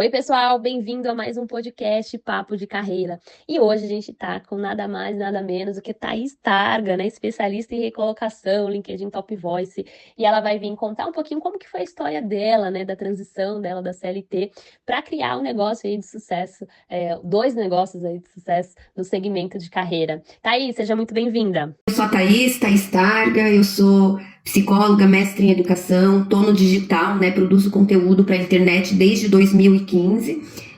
Oi, pessoal, bem-vindo a mais um podcast Papo de Carreira. E hoje a gente está com nada mais, nada menos do que Thaís Targa, né, especialista em recolocação, LinkedIn Top Voice, e ela vai vir contar um pouquinho como que foi a história dela, né, da transição dela da CLT para criar um negócio aí de sucesso, dois negócios aí de sucesso no segmento de carreira. Thaís, seja muito bem-vinda. Eu sou a Thaís Targa, eu sou psicóloga, mestre em educação, tô no digital, né, produzo conteúdo para a internet desde 2015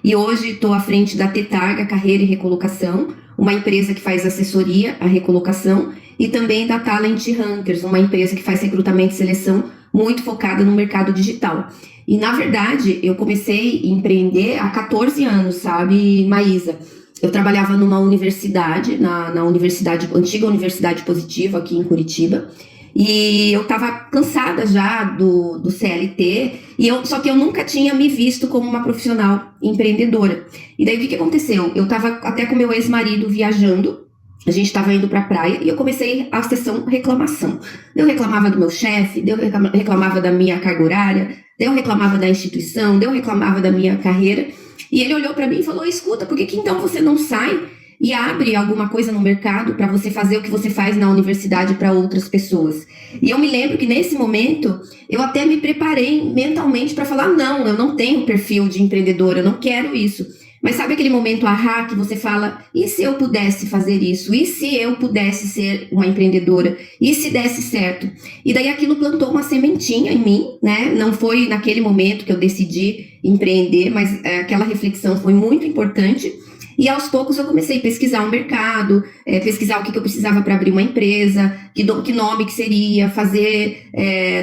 e hoje estou à frente da T-Targa Carreira e Recolocação, uma empresa que faz assessoria à recolocação, e também da Talent Hunters, uma empresa que faz recrutamento e seleção muito focada no mercado digital. E, na verdade, eu comecei a empreender há 14 anos, sabe, Maísa? Eu trabalhava numa universidade, na universidade, antiga Universidade Positiva, aqui em Curitiba, e eu estava cansada já do CLT, só que eu nunca tinha me visto como uma profissional empreendedora. E daí o que aconteceu? Eu estava até com meu ex-marido viajando, a gente estava indo para a praia e eu comecei a sessão reclamação. Eu reclamava do meu chefe, eu reclamava da minha carga horária, eu reclamava da instituição, eu reclamava da minha carreira. E ele olhou para mim e falou: escuta, por que então você não sai e abre alguma coisa no mercado para você fazer o que você faz na universidade para outras pessoas? E eu me lembro que nesse momento eu até me preparei mentalmente para falar: não, eu não tenho perfil de empreendedora, eu não quero isso. Mas sabe aquele momento ahá que você fala: e se eu pudesse fazer isso? E se eu pudesse ser uma empreendedora? E se desse certo? E daí aquilo plantou uma sementinha em mim, né? Não foi naquele momento que eu decidi empreender, mas aquela reflexão foi muito importante. E aos poucos eu comecei a pesquisar o mercado, pesquisar o que eu precisava para abrir uma empresa, que nome que seria, fazer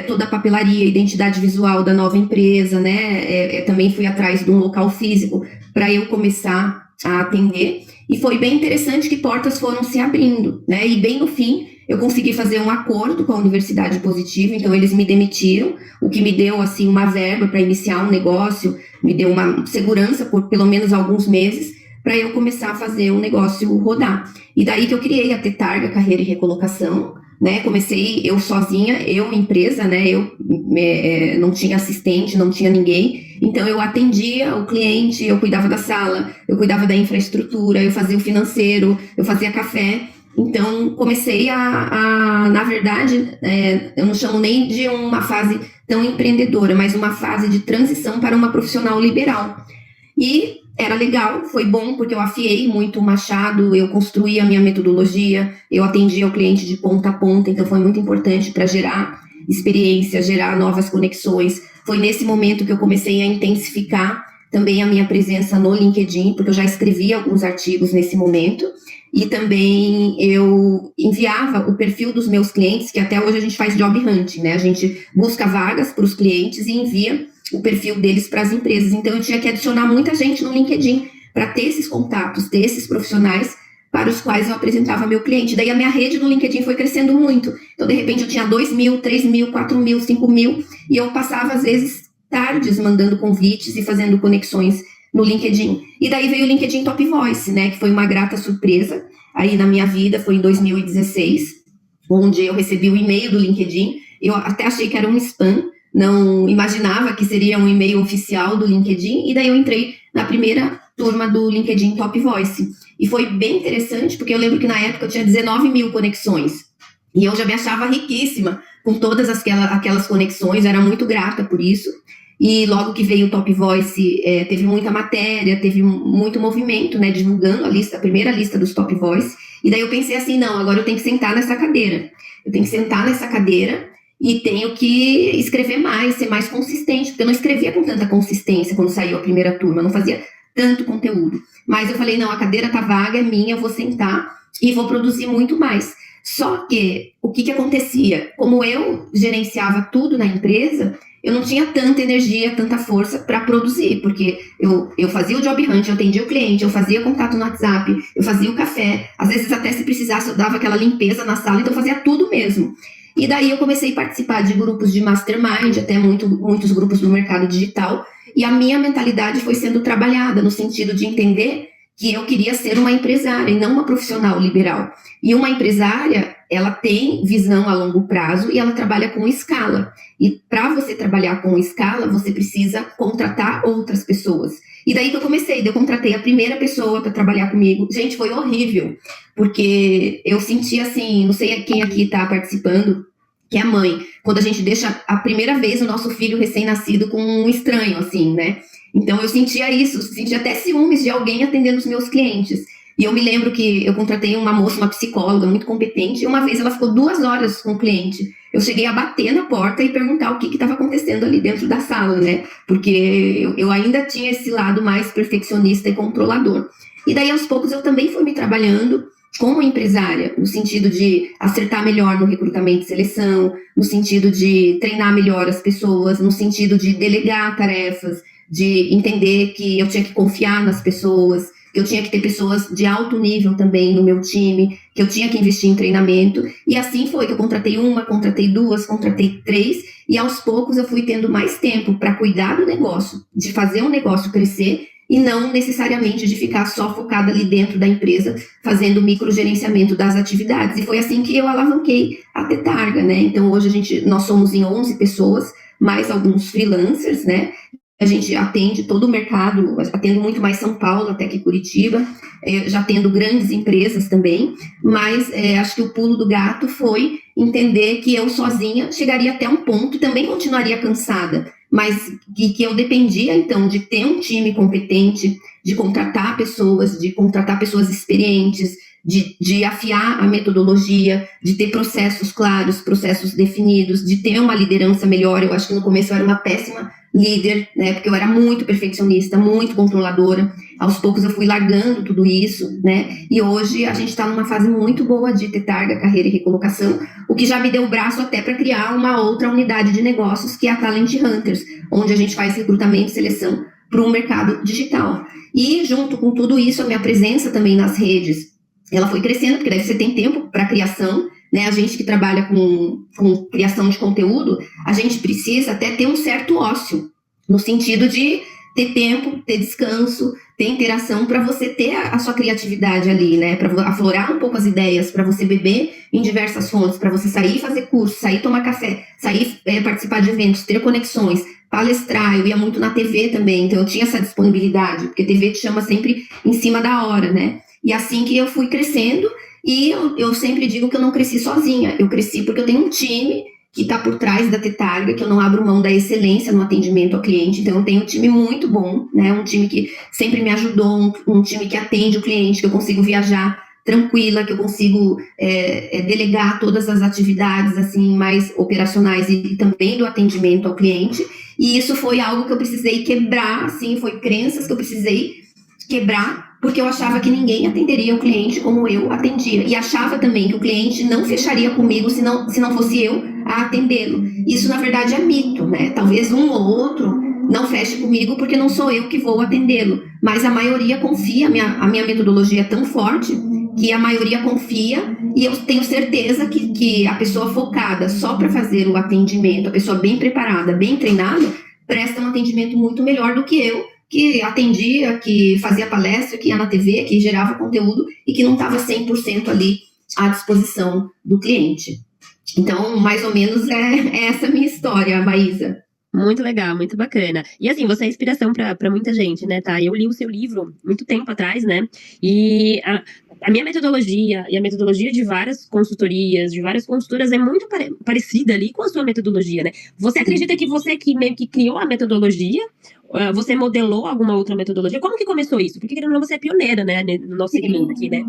toda a papelaria, identidade visual da nova empresa, né? Também fui atrás de um local físico para eu começar a atender. E foi bem interessante que portas foram se abrindo, né? E bem no fim eu consegui fazer um acordo com a Universidade Positiva, então eles me demitiram, o que me deu assim uma verba para iniciar um negócio, me deu uma segurança por pelo menos alguns meses para eu começar a fazer um negócio rodar. E daí que eu criei a T-Targa Carreira e Recolocação, né? Comecei eu sozinha, eu empresa, né? Eu não tinha assistente, não tinha ninguém. Então eu atendia o cliente, eu cuidava da sala, eu cuidava da infraestrutura, eu fazia o financeiro, eu fazia café. Então comecei na verdade, eu não chamo nem de uma fase tão empreendedora, mas uma fase de transição para uma profissional liberal. E era legal, foi bom, porque eu afiei muito o machado, eu construí a minha metodologia, eu atendia o cliente de ponta a ponta, então foi muito importante para gerar experiência, gerar novas conexões. Foi nesse momento que eu comecei a intensificar também a minha presença no LinkedIn, porque eu já escrevi alguns artigos nesse momento, e também eu enviava o perfil dos meus clientes, que até hoje a gente faz job hunting, né? A gente busca vagas para os clientes e envia o perfil deles para as empresas. Então eu tinha que adicionar muita gente no LinkedIn para ter esses contatos, ter esses profissionais para os quais eu apresentava meu cliente. Daí a minha rede no LinkedIn foi crescendo muito. Então, de repente, eu tinha 2.000, 3.000, 4.000, 5.000, e eu passava, às vezes, tardes mandando convites e fazendo conexões no LinkedIn. E daí veio o LinkedIn Top Voice, né, que foi uma grata surpresa aí na minha vida, foi em 2016, onde eu recebi o e-mail do LinkedIn. Eu até achei que era um spam, não imaginava que seria um e-mail oficial do LinkedIn, e daí eu entrei na primeira turma do LinkedIn Top Voice. E foi bem interessante, porque eu lembro que na época eu tinha 19.000 conexões, e eu já me achava riquíssima com todas aquelas conexões, eu era muito grata por isso. E logo que veio o Top Voice, teve muita matéria, teve muito movimento, né, divulgando a primeira lista dos Top Voice. E daí eu pensei assim: não, agora eu tenho que sentar nessa cadeira. Eu tenho que sentar nessa cadeira e tenho que escrever mais, ser mais consistente, porque eu não escrevia com tanta consistência quando saiu a primeira turma, eu não fazia tanto conteúdo. Mas eu falei: não, a cadeira tá vaga, é minha, eu vou sentar e vou produzir muito mais. Só que, o que acontecia? Como eu gerenciava tudo na empresa, eu não tinha tanta energia, tanta força para produzir, porque eu fazia o job hunt, eu atendia o cliente, eu fazia contato no WhatsApp, eu fazia o café, às vezes até se precisasse eu dava aquela limpeza na sala, então eu fazia tudo mesmo. E daí eu comecei a participar de grupos de mastermind, até muitos grupos do mercado digital, e a minha mentalidade foi sendo trabalhada no sentido de entender que eu queria ser uma empresária e não uma profissional liberal. E uma empresária, ela tem visão a longo prazo e ela trabalha com escala. E para você trabalhar com escala, você precisa contratar outras pessoas. E daí que eu comecei, eu contratei a primeira pessoa para trabalhar comigo. Gente, foi horrível, porque eu senti assim, não sei quem aqui está participando, que é a mãe, quando a gente deixa a primeira vez o nosso filho recém-nascido com um estranho, assim, né? Então eu sentia isso, sentia até ciúmes de alguém atendendo os meus clientes. E eu me lembro que eu contratei uma moça, uma psicóloga muito competente, e uma vez ela ficou 2 horas com o cliente. Eu cheguei a bater na porta e perguntar o que estava acontecendo ali dentro da sala, né? Porque eu ainda tinha esse lado mais perfeccionista e controlador. E daí, aos poucos, eu também fui me trabalhando como empresária, no sentido de acertar melhor no recrutamento e seleção, no sentido de treinar melhor as pessoas, no sentido de delegar tarefas, de entender que eu tinha que confiar nas pessoas, que eu tinha que ter pessoas de alto nível também no meu time, que eu tinha que investir em treinamento. E assim foi que eu contratei uma, contratei duas, contratei três, e aos poucos eu fui tendo mais tempo para cuidar do negócio, de fazer um negócio crescer, e não necessariamente de ficar só focada ali dentro da empresa, fazendo microgerenciamento das atividades. E foi assim que eu alavanquei a Tetarga, né? Então hoje nós somos em 11 pessoas, mais alguns freelancers, né? A gente atende todo o mercado, atendo muito mais São Paulo até que Curitiba, já tendo grandes empresas também, mas acho que o pulo do gato foi entender que eu sozinha chegaria até um ponto e também continuaria cansada, mas que eu dependia, então, de ter um time competente, de contratar pessoas experientes, de afiar a metodologia, de ter processos claros, processos definidos, de ter uma liderança melhor. Eu acho que no começo eu era uma péssima líder, né, porque eu era muito perfeccionista, muito controladora. Aos poucos eu fui largando tudo isso, né, e hoje a gente está numa fase muito boa de Tetarga, carreira e recolocação, o que já me deu o braço até para criar uma outra unidade de negócios, que é a Talent Hunters, onde a gente faz recrutamento e seleção para o mercado digital. E junto com tudo isso, a minha presença também nas redes, ela foi crescendo, porque daí você tem tempo para criação, né? A gente que trabalha com criação de conteúdo, a gente precisa até ter um certo ócio, no sentido de ter tempo, ter descanso, ter interação para você ter a sua criatividade ali, né? Para aflorar um pouco as ideias, para você beber em diversas fontes, para você sair e fazer curso, sair tomar café, sair participar de eventos, ter conexões, palestrar. Eu ia muito na TV também, então eu tinha essa disponibilidade, porque a TV te chama sempre em cima da hora, né? E assim que eu fui crescendo, e eu sempre digo que eu não cresci sozinha, eu cresci porque eu tenho um time que está por trás da Tetarga, que eu não abro mão da excelência no atendimento ao cliente, então eu tenho um time muito bom, né, um time que sempre me ajudou, um time que atende o cliente, que eu consigo viajar tranquila, que eu consigo delegar todas as atividades assim mais operacionais e também do atendimento ao cliente, e isso foi algo que eu precisei quebrar, assim, foi crenças que eu precisei quebrar, porque eu achava que ninguém atenderia o cliente como eu atendia. E achava também que o cliente não fecharia comigo se não fosse eu a atendê-lo. Isso, na verdade, é mito, né? Talvez um ou outro não feche comigo porque não sou eu que vou atendê-lo. Mas a maioria confia, a minha metodologia é tão forte que a maioria confia, e eu tenho certeza que a pessoa focada só para fazer o atendimento, a pessoa bem preparada, bem treinada, presta um atendimento muito melhor do que eu, que atendia, que fazia palestra, que ia na TV, que gerava conteúdo e que não estava 100% ali à disposição do cliente. Então, mais ou menos é essa a minha história, Maísa. Muito legal, muito bacana. E assim, você é inspiração para muita gente, né, tá? Eu li o seu livro muito tempo atrás, né? E a minha metodologia e a metodologia de várias consultorias, de várias consultoras é muito parecida ali com a sua metodologia, né? Você acredita que você que meio que criou a metodologia? Você modelou alguma outra metodologia? Como que começou isso? Porque, querendo ou não, você é pioneira, né, no nosso segmento aqui, né?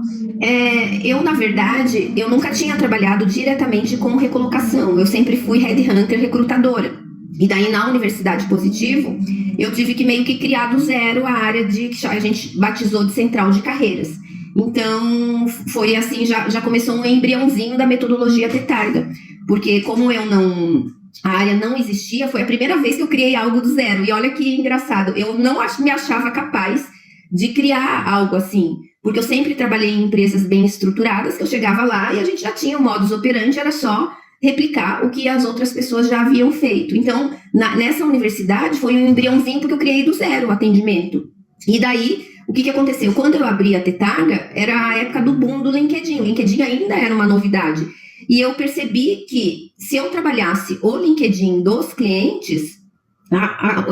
Eu, na verdade, eu nunca tinha trabalhado diretamente com recolocação. Eu sempre fui headhunter recrutadora. E daí, na Universidade Positivo, eu tive que meio que criar do zero a área que a gente batizou de central de carreiras. Então, foi assim, já começou um embriãozinho da metodologia Tetarga. Porque como a área não existia, foi a primeira vez que eu criei algo do zero. E olha que engraçado, eu não me achava capaz de criar algo assim. Porque eu sempre trabalhei em empresas bem estruturadas, que eu chegava lá e a gente já tinha o modus operandi, era só replicar o que as outras pessoas já haviam feito. Então, nessa universidade, foi um embriãozinho porque eu criei do zero o atendimento. E daí, o que aconteceu? Quando eu abri a Tetarga, era a época do boom do LinkedIn. O LinkedIn ainda era uma novidade. E eu percebi que se eu trabalhasse o LinkedIn dos clientes,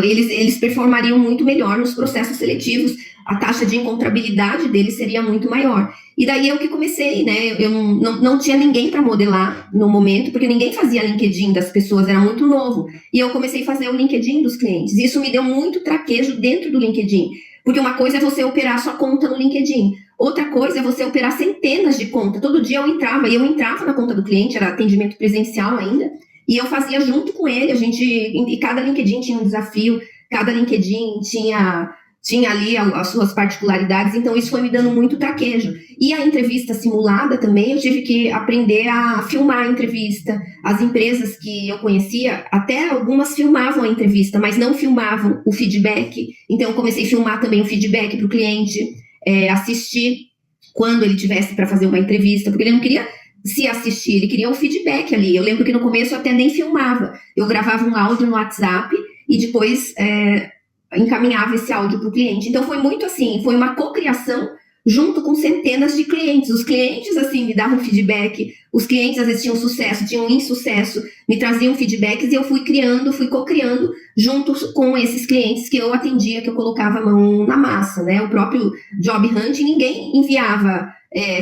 eles performariam muito melhor nos processos seletivos, a taxa de encontrabilidade deles seria muito maior. E daí eu que comecei, né? Eu não tinha ninguém para modelar no momento, porque ninguém fazia LinkedIn das pessoas, era muito novo. E eu comecei a fazer o LinkedIn dos clientes. E isso me deu muito traquejo dentro do LinkedIn. Porque uma coisa é você operar sua conta no LinkedIn. Outra coisa é você operar centenas de contas. Todo dia eu entrava na conta do cliente, era atendimento presencial ainda, e eu fazia junto com ele, e cada LinkedIn tinha um desafio, cada LinkedIn tinha ali as suas particularidades, então isso foi me dando muito traquejo. E a entrevista simulada também, eu tive que aprender a filmar a entrevista. As empresas que eu conhecia, até algumas filmavam a entrevista, mas não filmavam o feedback, então eu comecei a filmar também o feedback para o cliente, assistir quando ele tivesse para fazer uma entrevista, porque ele não queria se assistir, ele queria o feedback ali. Eu lembro que no começo eu até nem filmava, eu gravava um áudio no WhatsApp e depois encaminhava esse áudio para o cliente. Então foi muito assim, foi uma cocriação junto com centenas de clientes. Os clientes assim me davam feedback, os clientes às vezes tinham sucesso, tinham insucesso, me traziam feedbacks e eu fui co-criando junto com esses clientes que eu atendia, que eu colocava a mão na massa, né? O próprio Job Hunt, ninguém enviava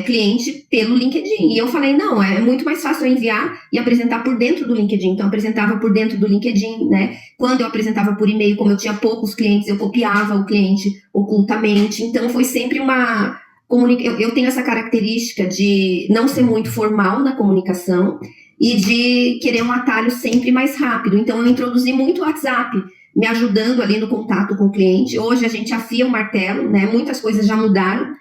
cliente pelo LinkedIn. E eu falei, não, é muito mais fácil eu enviar e apresentar por dentro do LinkedIn. Então, eu apresentava por dentro do LinkedIn, né? Quando eu apresentava por e-mail, como eu tinha poucos clientes, eu copiava o cliente ocultamente. Então, foi sempre uma... Eu tenho essa característica de não ser muito formal na comunicação e de querer um atalho sempre mais rápido. Então, eu introduzi muito o WhatsApp, me ajudando ali no contato com o cliente. Hoje, a gente afia o martelo, né? Muitas coisas já mudaram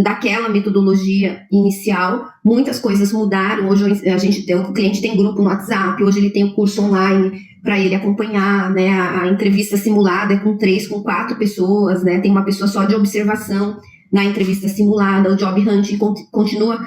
daquela metodologia inicial, muitas coisas mudaram. Hoje o cliente tem grupo no WhatsApp, hoje ele tem o curso online para ele acompanhar, né? A entrevista simulada é com 3, com 4 pessoas, né? Tem uma pessoa só de observação na entrevista simulada. O Job Hunt continua,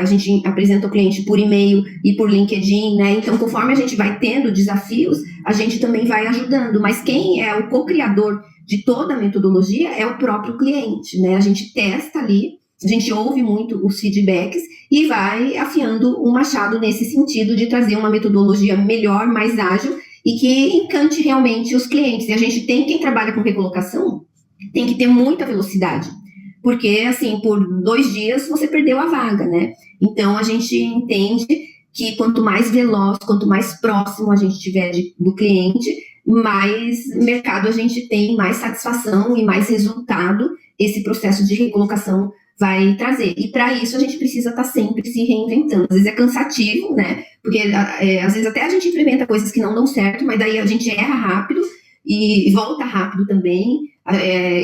a gente apresenta o cliente por e-mail e por LinkedIn, né? Então, conforme a gente vai tendo desafios, a gente também vai ajudando, mas quem é o co-criador de toda a metodologia é o próprio cliente, né? A gente testa ali, a gente ouve muito os feedbacks e vai afiando o machado nesse sentido de trazer uma metodologia melhor, mais ágil e que encante realmente os clientes. E a gente quem trabalha com recolocação, tem que ter muita velocidade, porque, assim, por 2 dias você perdeu a vaga, né? Então, a gente entende que quanto mais veloz, quanto mais próximo a gente tiver do cliente, mais mercado a gente tem, mais satisfação e mais resultado esse processo de recolocação vai trazer. E para isso a gente precisa estar sempre se reinventando. Às vezes é cansativo, né? Porque às vezes até a gente implementa coisas que não dão certo, mas daí a gente erra rápido e volta rápido também.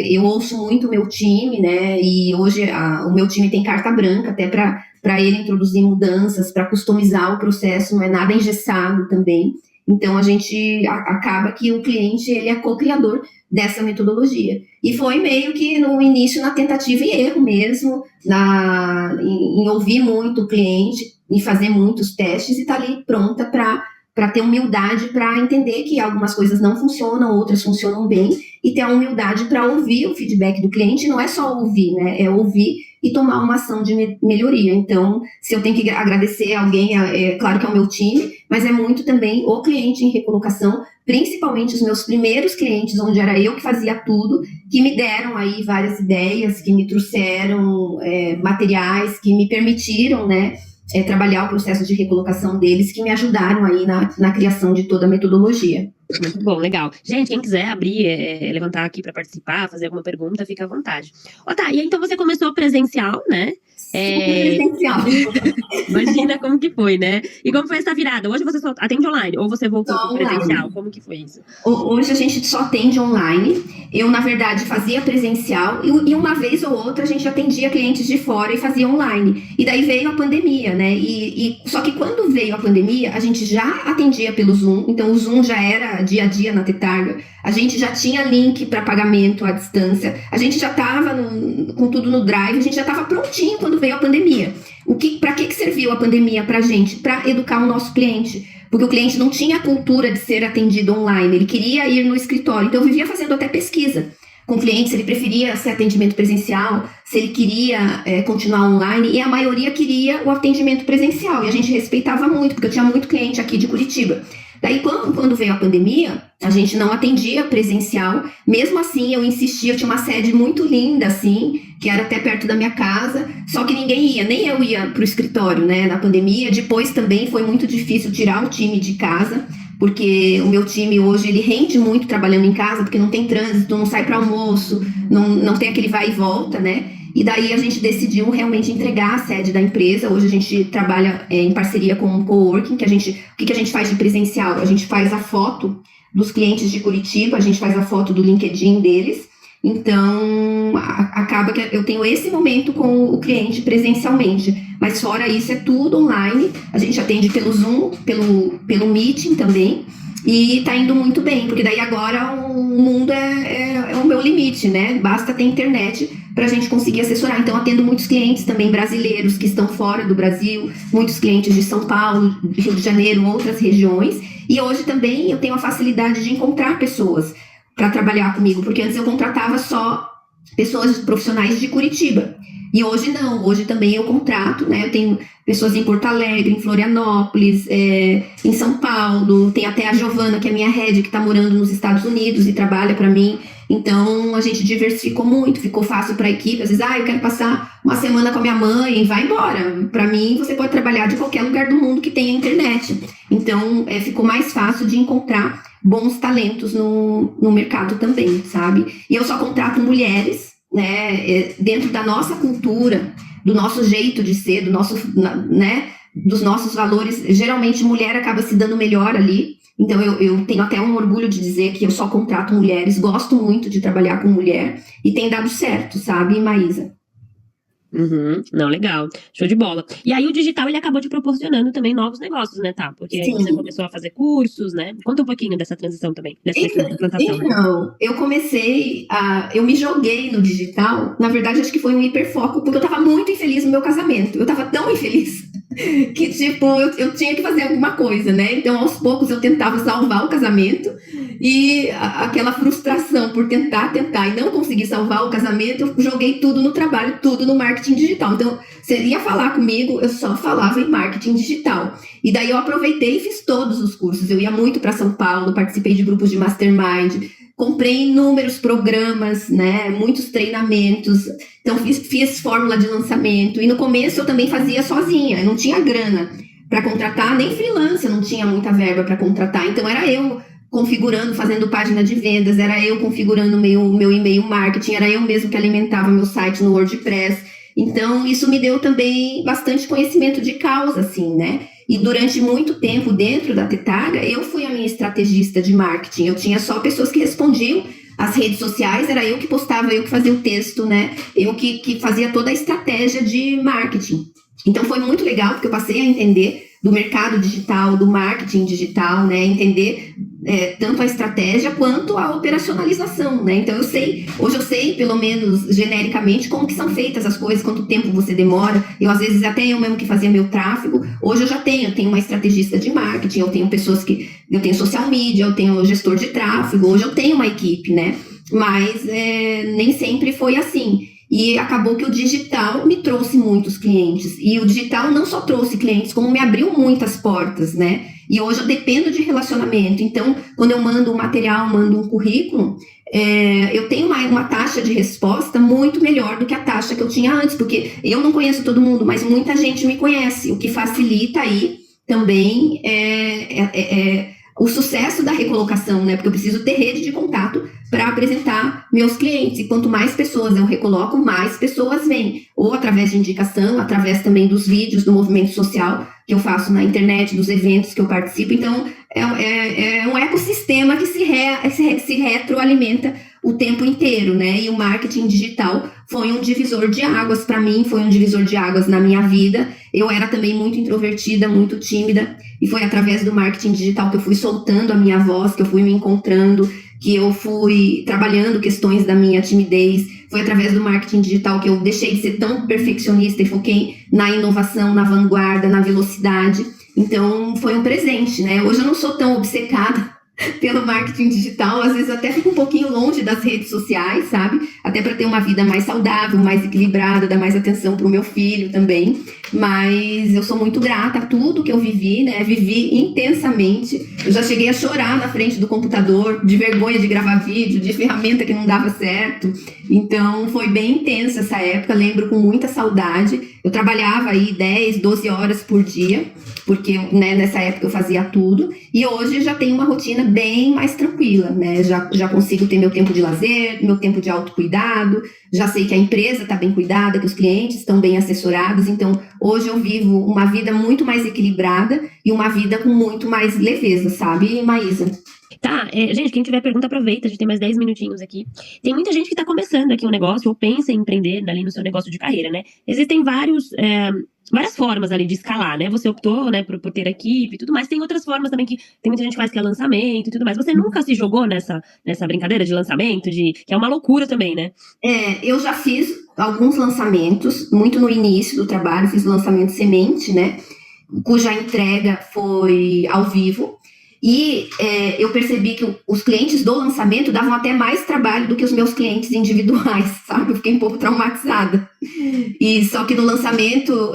Eu ouço muito o meu time, né? E hoje o meu time tem carta branca até para ele introduzir mudanças, para customizar o processo, não é nada engessado também. Então, a gente acaba que o cliente ele é co-criador dessa metodologia. E foi meio que no início na tentativa e erro mesmo, em ouvir muito o cliente, em fazer muitos testes e estar ali pronta para ter humildade para entender que algumas coisas não funcionam, outras funcionam bem, e ter a humildade para ouvir o feedback do cliente. Não é só ouvir, né? É ouvir e tomar uma ação de melhoria. Então, se eu tenho que agradecer a alguém, claro que é o meu time, mas é muito também o cliente em recolocação, principalmente os meus primeiros clientes, onde era eu que fazia tudo, que me deram aí várias ideias, que me trouxeram materiais, que me permitiram, né, trabalhar o processo de recolocação deles, que me ajudaram aí na criação de toda a metodologia. Muito bom, legal. Gente, quem quiser abrir, levantar aqui para participar, fazer alguma pergunta, fica à vontade. Tá, e aí então você começou presencial, né? Presencial. Imagina como que foi, né? E como foi essa virada? Hoje você só atende online ou você voltou Só pro presencial? Como que foi isso? Hoje a gente só atende online. Eu, na verdade, fazia presencial e uma vez ou outra a gente atendia clientes de fora e fazia online. E daí veio a pandemia, né? Só que quando veio a pandemia, a gente já atendia pelo Zoom. Então, o Zoom já era dia a dia na Tetarga. A gente já tinha link para pagamento à distância. A gente já estava com tudo no Drive. A gente já estava prontinho quando veio a pandemia. Para que serviu a pandemia para a gente? Para educar o nosso cliente. Porque o cliente não tinha a cultura de ser atendido online. Ele queria ir no escritório. Então, eu vivia fazendo até pesquisa. com clientes, se ele preferia ser atendimento presencial, se ele queria continuar online, e a maioria queria o atendimento presencial, e a gente respeitava muito, porque eu tinha muito cliente aqui de Curitiba. Daí, quando veio a pandemia, a gente não atendia presencial, mesmo assim eu insistia, eu tinha uma sede muito linda, assim, que era até perto da minha casa, só que ninguém ia, nem eu ia para o escritório, né, na pandemia. Depois também foi muito difícil tirar o time de casa, porque o meu time hoje, ele rende muito trabalhando em casa, porque não tem trânsito, não sai para almoço, não tem aquele vai e volta, né? E daí a gente decidiu realmente entregar a sede da empresa. Hoje a gente trabalha em parceria com um coworking, o que a gente faz de presencial? A gente faz a foto dos clientes de Curitiba, a gente faz a foto do LinkedIn deles. Então, acaba que eu tenho esse momento com o cliente presencialmente. Mas fora isso, é tudo online. A gente atende pelo Zoom, pelo Meeting também. E tá indo muito bem, porque daí agora o mundo é o meu limite, né? Basta ter internet para a gente conseguir assessorar. Então, atendo muitos clientes também brasileiros que estão fora do Brasil, muitos clientes de São Paulo, Rio de Janeiro, outras regiões. E hoje também eu tenho a facilidade de encontrar pessoas para trabalhar comigo, porque antes eu contratava só pessoas profissionais de Curitiba. E hoje não, hoje também eu contrato, né? Eu tenho pessoas em Porto Alegre, em Florianópolis, em São Paulo, tem até a Giovana, que é minha head, que está morando nos Estados Unidos e trabalha para mim. Então a gente diversificou muito, ficou fácil para a equipe. Às vezes, eu quero passar uma semana com a minha mãe, vai embora. Para mim, você pode trabalhar de qualquer lugar do mundo que tenha internet. Então ficou mais fácil de encontrar bons talentos no mercado também, sabe? E eu só contrato mulheres, né, dentro da nossa cultura, do nosso jeito de ser, né, dos nossos valores. Geralmente mulher acaba se dando melhor ali, então eu tenho até um orgulho de dizer que eu só contrato mulheres, gosto muito de trabalhar com mulher e tem dado certo, sabe, Maísa? Uhum. Não, legal. Show de bola. E aí o digital, ele acabou te proporcionando também novos negócios, né, tá? Porque aí você começou a fazer cursos, né? Conta um pouquinho dessa transição também, dessa implantação. Então, eu me joguei no digital, na verdade acho que foi um hiperfoco, porque eu tava muito infeliz no meu casamento, eu tava tão infeliz que, tipo, eu tinha que fazer alguma coisa, né? Então, aos poucos eu tentava salvar o casamento e aquela frustração por tentar e não conseguir salvar o casamento, eu joguei tudo no trabalho, tudo no marketing digital. Então, você ia falar comigo, eu só falava em marketing digital. E daí eu aproveitei e fiz todos os cursos. Eu ia muito para São Paulo, participei de grupos de mastermind, comprei inúmeros programas, né, muitos treinamentos. Então, fiz fórmula de lançamento. E no começo eu também fazia sozinha, eu não tinha grana para contratar, nem freelancer, eu não tinha muita verba para contratar. Então, era eu configurando, fazendo página de vendas, era eu configurando meu e-mail marketing, era eu mesmo que alimentava meu site no WordPress. Então, isso me deu também bastante conhecimento de causa, assim, né? E durante muito tempo, dentro da Tetarga, eu fui a minha estrategista de marketing. Eu tinha só pessoas que respondiam às redes sociais, era eu que postava, eu que fazia o texto, né? Eu que fazia toda a estratégia de marketing. Então, foi muito legal, porque eu passei a entender do mercado digital, do marketing digital, né? Entender tanto a estratégia quanto a operacionalização, né? Então hoje eu sei, pelo menos genericamente, como que são feitas as coisas, quanto tempo você demora. Às vezes, até eu mesmo que fazia meu tráfego, hoje eu tenho uma estrategista de marketing, eu tenho pessoas eu tenho social media, eu tenho gestor de tráfego, hoje eu tenho uma equipe, né? Mas nem sempre foi assim. E acabou que o digital me trouxe muitos clientes. E o digital não só trouxe clientes, como me abriu muitas portas, né? E hoje eu dependo de relacionamento. Então, quando eu mando um material, mando um currículo, eu tenho uma taxa de resposta muito melhor do que a taxa que eu tinha antes, porque eu não conheço todo mundo, mas muita gente me conhece, o que facilita aí também o sucesso da recolocação, né? Porque eu preciso ter rede de contato para apresentar meus clientes. E quanto mais pessoas eu recoloco, mais pessoas vêm. Ou através de indicação, através também dos vídeos, do movimento social que eu faço na internet, dos eventos que eu participo. Então, é um ecossistema que se retroalimenta o tempo inteiro, né? E o marketing digital foi um divisor de águas para mim, foi um divisor de águas na minha vida. Eu era também muito introvertida, muito tímida, e foi através do marketing digital que eu fui soltando a minha voz, que eu fui me encontrando, que eu fui trabalhando questões da minha timidez. Foi através do marketing digital que eu deixei de ser tão perfeccionista e foquei na inovação, na vanguarda, na velocidade. Então, foi um presente, né? Hoje eu não sou tão obcecada pelo marketing digital, às vezes eu até fico um pouquinho longe das redes sociais, sabe? Até para ter uma vida mais saudável, mais equilibrada, dar mais atenção para o meu filho também. Mas eu sou muito grata a tudo que eu vivi, né? Vivi intensamente. Eu já cheguei a chorar na frente do computador, de vergonha de gravar vídeo, de ferramenta que não dava certo. Então foi bem intensa essa época, lembro com muita saudade. Eu trabalhava aí 10, 12 horas por dia, porque né, nessa época eu fazia tudo. E hoje já tenho uma rotina bem mais tranquila, né? Já consigo ter meu tempo de lazer, meu tempo de autocuidado, já sei que a empresa está bem cuidada, que os clientes estão bem assessorados. Então, hoje eu vivo uma vida muito mais equilibrada e uma vida com muito mais leveza, sabe, Maísa? Tá, gente, quem tiver pergunta, aproveita, a gente tem mais 10 minutinhos aqui. Tem muita gente que tá começando aqui um negócio ou pensa em empreender ali no seu negócio de carreira, né? Existem várias formas ali de escalar, né? Você optou, né, por ter equipe e tudo mais. Tem outras formas também que tem muita gente que faz que é lançamento e tudo mais. Você nunca se jogou nessa brincadeira de lançamento, que é uma loucura também, né? Eu já fiz alguns lançamentos, muito no início do trabalho, fiz o lançamento semente, né? Cuja entrega foi ao vivo. E eu percebi que os clientes do lançamento davam até mais trabalho do que os meus clientes individuais, sabe? Eu fiquei um pouco traumatizada. E só que no lançamento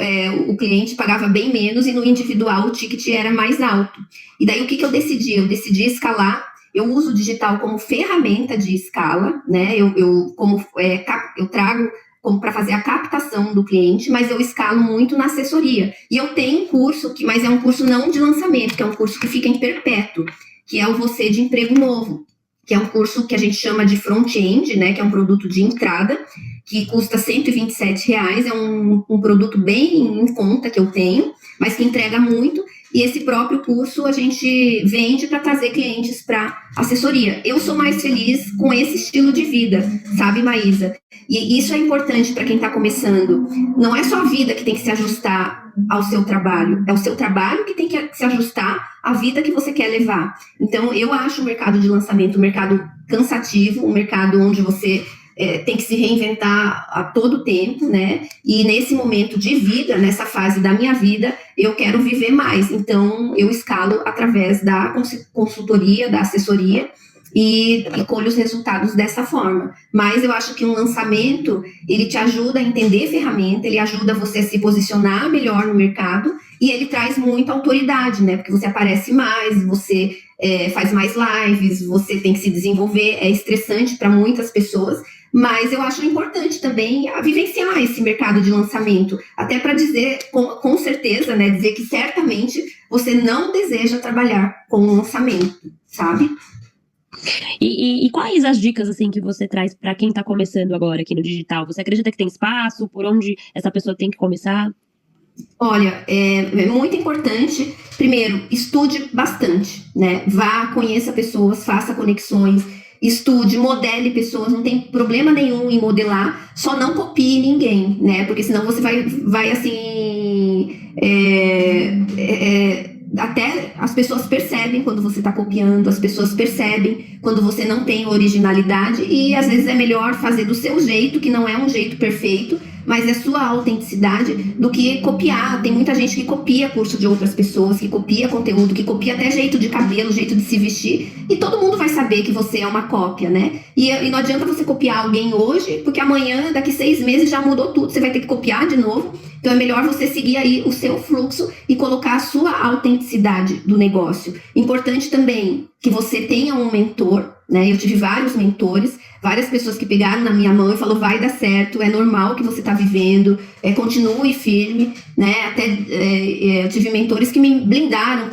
o cliente pagava bem menos e no individual o ticket era mais alto. E daí o que eu decidi? Eu decidi escalar. Eu uso o digital como ferramenta de escala, né? Eu trago como para fazer a captação do cliente, mas eu escalo muito na assessoria. E eu tenho um curso, mas é um curso não de lançamento, que é um curso que fica em perpétuo, que é o Você de Emprego Novo, que é um curso que a gente chama de front-end, né, que é um produto de entrada, que custa R$ 127, é um produto bem em conta que eu tenho, mas que entrega muito. E esse próprio curso a gente vende para trazer clientes para assessoria. Eu sou mais feliz com esse estilo de vida, sabe, Maísa? E isso é importante para quem está começando. Não é só a vida que tem que se ajustar ao seu trabalho, é o seu trabalho que tem que se ajustar à vida que você quer levar. Então, eu acho o mercado de lançamento um mercado cansativo, um mercado onde você tem que se reinventar a todo tempo, né? E nesse momento de vida, nessa fase da minha vida, eu quero viver mais. Então, eu escalo através da consultoria, da assessoria e colho os resultados dessa forma. Mas eu acho que um lançamento, ele te ajuda a entender ferramenta, ele ajuda você a se posicionar melhor no mercado e ele traz muita autoridade, né? Porque você aparece mais, você faz mais lives, você tem que se desenvolver, é estressante para muitas pessoas. Mas eu acho importante também vivenciar esse mercado de lançamento, até para dizer com certeza, né, dizer que certamente você não deseja trabalhar com lançamento, sabe? E quais as dicas assim que você traz para quem está começando agora aqui no digital? Você acredita que tem espaço? Por onde essa pessoa tem que começar? Olha, é muito importante. Primeiro, estude bastante, né? Vá, conheça pessoas, faça conexões, estude, modele pessoas, não tem problema nenhum em modelar, só não copie ninguém, né? Porque senão você vai assim. Até as pessoas percebem quando você está copiando, as pessoas percebem quando você não tem originalidade, e às vezes é melhor fazer do seu jeito, que não é um jeito perfeito, mas é sua autenticidade, do que copiar. Tem muita gente que copia curso de outras pessoas, que copia conteúdo, que copia até jeito de cabelo, jeito de se vestir, e todo mundo vai saber que você é uma cópia, né? E não adianta você copiar alguém hoje, porque amanhã, daqui 6 meses, já mudou tudo, você vai ter que copiar de novo. Então é melhor você seguir aí o seu fluxo e colocar a sua autenticidade do negócio. Importante também que você tenha um mentor, né? Eu tive vários mentores, várias pessoas que pegaram na minha mão e falaram, vai dar certo, é normal o que você está vivendo, continue firme, né? Até eu tive mentores que me blindaram,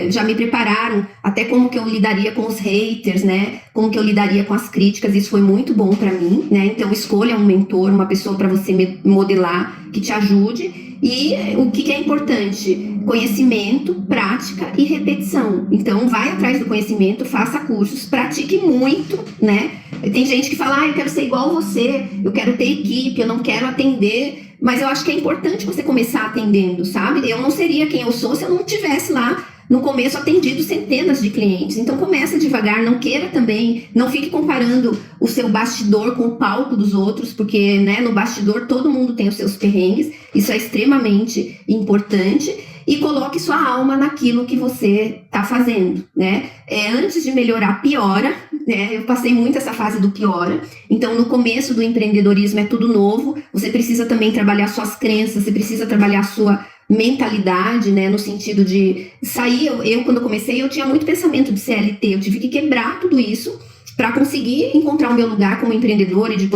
já me prepararam, até como que eu lidaria com os haters, né? Como que eu lidaria com as críticas, isso foi muito bom para mim, né? Então escolha um mentor, uma pessoa para você modelar, que te ajude. E o que é importante? Conhecimento, prática e repetição. Então, vai atrás do conhecimento, faça cursos, pratique muito, né? Tem gente que fala, eu quero ser igual você, eu quero ter equipe, eu não quero atender. Mas eu acho que é importante você começar atendendo, sabe? Eu não seria quem eu sou se eu não tivesse lá no começo atendido centenas de clientes. Então começa devagar, não queira também, não fique comparando o seu bastidor com o palco dos outros, porque, né, no bastidor todo mundo tem os seus perrengues, isso é extremamente importante. e coloque sua alma naquilo que você está fazendo, né? Antes de melhorar, piora, né? Eu passei muito essa fase do piora. Então, no começo do empreendedorismo é tudo novo. Você precisa também trabalhar suas crenças, você precisa trabalhar sua mentalidade, né, no sentido de sair. Eu quando comecei, eu tinha muito pensamento de CLT, eu tive que quebrar tudo isso para conseguir encontrar o meu lugar como empreendedora e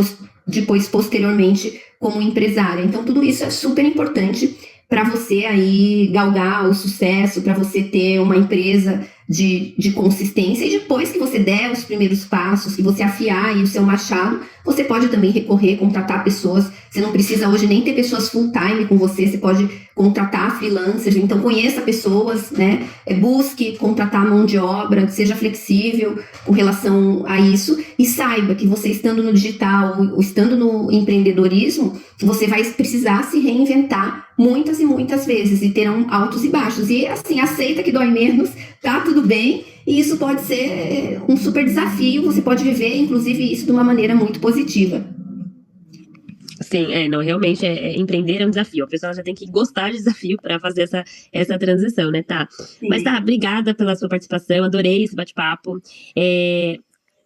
depois posteriormente como empresária. Então tudo isso é super importante para você aí galgar o sucesso, para você ter uma empresa de consistência, e depois que você der os primeiros passos, que você afiar aí o seu machado, você pode também recorrer, contratar pessoas. Você não precisa hoje nem ter pessoas full time com você, você pode contratar freelancers. Então conheça pessoas, né? Busque contratar mão de obra, seja flexível com relação a isso, e saiba que você estando no digital, ou estando no empreendedorismo, você vai precisar se reinventar muitas e muitas vezes, e terão altos e baixos. E assim, aceita que dói menos, tá tudo bem, e isso pode ser um super desafio, você pode viver, inclusive, isso de uma maneira muito positiva. Sim, não, realmente empreender é um desafio. A pessoa já tem que gostar de desafio para fazer essa transição, né, tá? Mas tá, obrigada pela sua participação, adorei esse bate-papo.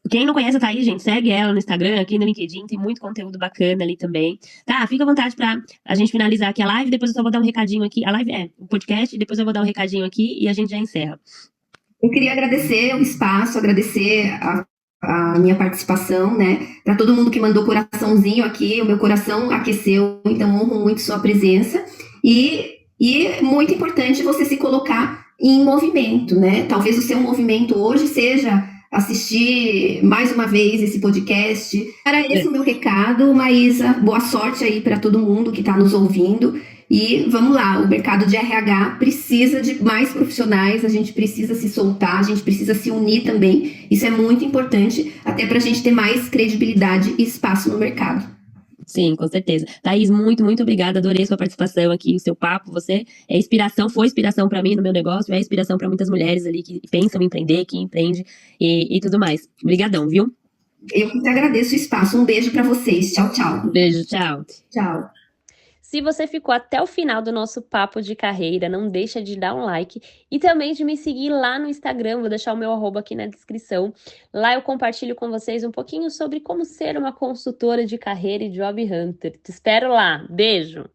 Quem não conhece a Thaís, gente, segue ela no Instagram, aqui no LinkedIn, tem muito conteúdo bacana ali também. Tá, fica à vontade pra a gente finalizar aqui a live, depois eu só vou dar um recadinho aqui. A live o podcast, depois eu vou dar um recadinho aqui e a gente já encerra. Eu queria agradecer o espaço, agradecer a minha participação, né? Para todo mundo que mandou coraçãozinho aqui, o meu coração aqueceu, então honro muito sua presença. E é muito importante você se colocar em movimento, né? Talvez o seu movimento hoje seja assistir mais uma vez esse podcast. Era esse o meu recado, Maísa. Boa sorte aí para todo mundo que está nos ouvindo. E vamos lá, o mercado de RH precisa de mais profissionais, a gente precisa se soltar, a gente precisa se unir também. Isso é muito importante, até para a gente ter mais credibilidade e espaço no mercado. Sim, com certeza. Thaís, muito, muito obrigada. Adorei sua participação aqui, o seu papo. Você é inspiração, foi inspiração para mim no meu negócio, é inspiração para muitas mulheres ali que pensam em empreender, que empreende e tudo mais. Obrigadão, viu? Eu que te agradeço o espaço. Um beijo para vocês. Tchau, tchau. Beijo, tchau. Tchau. Se você ficou até o final do nosso papo de carreira, não deixa de dar um like e também de me seguir lá no Instagram, vou deixar o meu arroba aqui na descrição. Lá eu compartilho com vocês um pouquinho sobre como ser uma consultora de carreira e job hunter. Te espero lá. Beijo!